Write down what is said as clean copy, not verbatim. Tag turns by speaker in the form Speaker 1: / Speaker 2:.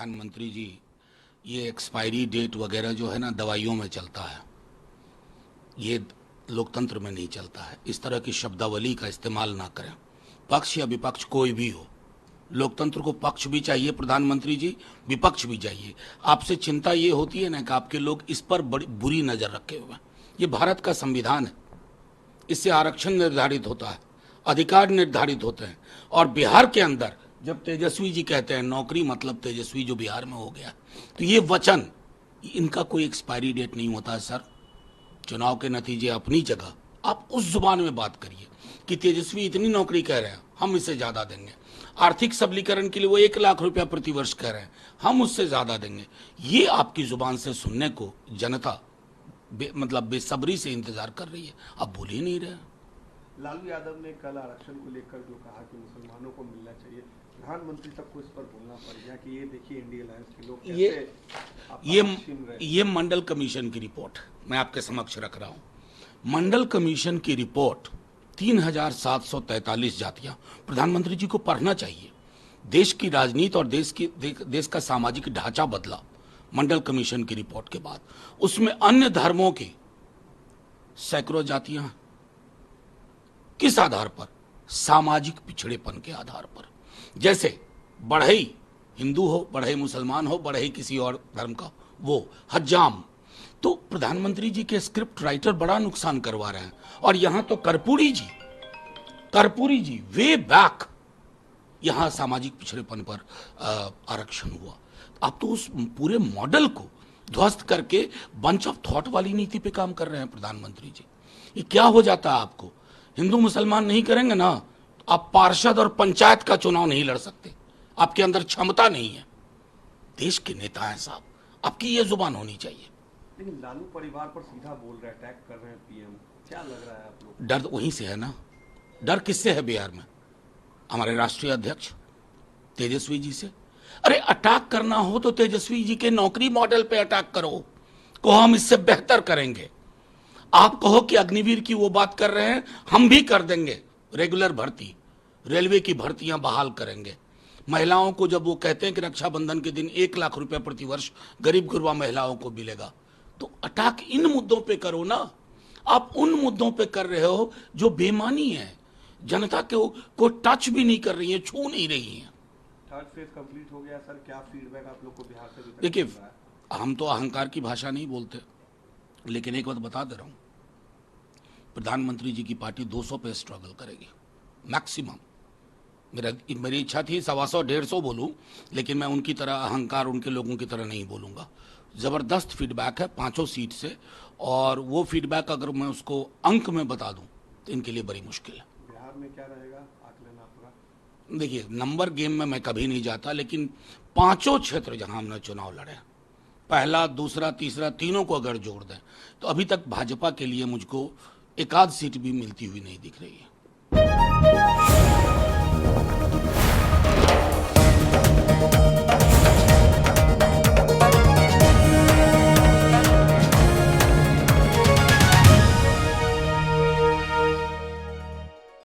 Speaker 1: प्रधानमंत्री जी, ये expiry date वगैरह जो है ना दवाइयों में चलता है, ये लोकतंत्र में नहीं चलता है। इस तरह की शब्दावली का इस्तेमाल ना करें, पक्ष या विपक्ष कोई भी हो। लोकतंत्र को पक्ष भी चाहिए प्रधानमंत्री जी, विपक्ष भी चाहिए। आपसे चिंता ये होती है ना कि आपके लोग इस पर बड़ी बुरी नजर रखे हुए हैं। ये भारत का संविधान है, इससे आरक्षण निर्धारित होता है, अधिकार निर्धारित होते हैं। और बिहार के अंदर जब तेजस्वी जी कहते हैं नौकरी मतलब तेजस्वी जो बिहार में हो गया, तो ये वचन, इनका कोई एक्सपायरी डेट नहीं होता है सर। चुनाव के नतीजे अपनी जगह, आप उस जुबान में बात करिए कि तेजस्वी इतनी नौकरी कह रहे हैं, हम इससे ज्यादा देंगे। आर्थिक सबलीकरण के लिए वो 1 लाख रुपया प्रति वर्ष कह रहे हैं, हम उससे ज्यादा देंगे। ये आपकी जुबान से सुनने को जनता मतलब बेसब्री से इंतजार कर रही है, आप बोल ही नहीं रहे।
Speaker 2: लालू यादव ने कल आरक्षण को लेकर जो कहा कि मुसलमानों को मिलना चाहिए, प्रधानमंत्री तक को इस पर बोलना पड़ गया कि ये देखिए इंडिया अलायंस के लोग कैसे
Speaker 1: ये मंडल कमीशन की रिपोर्ट मैं आपके समक्ष रख रहा हूं। मंडल कमीशन की रिपोर्ट 3743 जातियां, प्रधानमंत्री जी को पढ़ना चाहिए। देश की राजनीति और देश का सामाजिक ढांचा बदला मंडल कमीशन की रिपोर्ट के बाद। उसमें अन्य धर्मों की सैकड़ों जातियां, किस आधार पर? सामाजिक पिछड़ेपन के आधार पर। जैसे बढ़ई हिंदू हो, बढ़ई मुसलमान हो, बढ़ई किसी और धर्म का, वो हज्जाम। तो प्रधानमंत्री जी के स्क्रिप्ट राइटर बड़ा नुकसान करवा रहे हैं। और यहां तो कर्पूरी जी वे बैक यहां सामाजिक पिछड़ेपन पर आरक्षण हुआ। आप तो उस पूरे मॉडल को ध्वस्त करके बंच ऑफ थॉट वाली नीति पे काम कर रहे हैं प्रधानमंत्री जी। ये क्या हो जाता है आपको? हिंदू मुसलमान नहीं करेंगे ना, आप पार्षद और पंचायत का चुनाव नहीं लड़ सकते, आपके अंदर क्षमता नहीं है। देश के नेता हैं साहब, आपकी ये जुबान होनी चाहिए।
Speaker 2: लेकिन लालू परिवार पर सीधा बोल रहे हैं, अटैक कर रहे हैं पीएम, क्या लग रहा है आप लोग?
Speaker 1: डर वहीं से है ना। डर किससे है बिहार में? हमारे राष्ट्रीय अध्यक्ष तेजस्वी जी से। अरे अटैक करना हो तो तेजस्वी जी के नौकरी मॉडल पे अटैक करो, को हम इससे बेहतर करेंगे। आप कहो कि अग्निवीर की वो बात कर रहे हैं, हम भी कर देंगे। रेगुलर भर्ती, रेलवे की भर्तियां बहाल करेंगे। महिलाओं को जब वो कहते हैं कि रक्षाबंधन के दिन 1 लाख रुपया प्रति वर्ष गरीब गुरबा महिलाओं को मिलेगा, तो अटैक इन मुद्दों पे करो ना। आप उन मुद्दों पे कर रहे हो जो बेमानी है, जनता को टच भी नहीं कर रही है, छू नहीं रही है।
Speaker 2: थर्ड फेज कंप्लीट हो गया सर, क्या फीडबैक आप लोग को बिहार से?
Speaker 1: देखिए, हम तो अहंकार की भाषा नहीं बोलते, लेकिन एक बात बता दे रहा हूं, प्रधानमंत्री जी की पार्टी 200 पे स्ट्रगल करेगी मैक्सिमम। मेरी इच्छा थी 125 150 बोलूं, लेकिन मैं उनकी तरह अहंकार उनके लोगों की तरह नहीं बोलूंगा। जबरदस्त फीडबैक है 5 सीट से, और वो फीडबैक अगर मैं उसको अंक में बता दूं तो इनके लिए बड़ी मुश्किल है।
Speaker 2: बिहार में क्या रहेगा आकलन आपका?
Speaker 1: देखिए, नंबर गेम में मैं कभी नहीं जाता, लेकिन 5 क्षेत्र जहां हमने चुनाव लड़े, पहला, दूसरा, तीसरा, तीनों को अगर जोड़ दें तो अभी तक भाजपा के लिए मुझको 1 आध सीट भी मिलती हुई नहीं दिख रही है।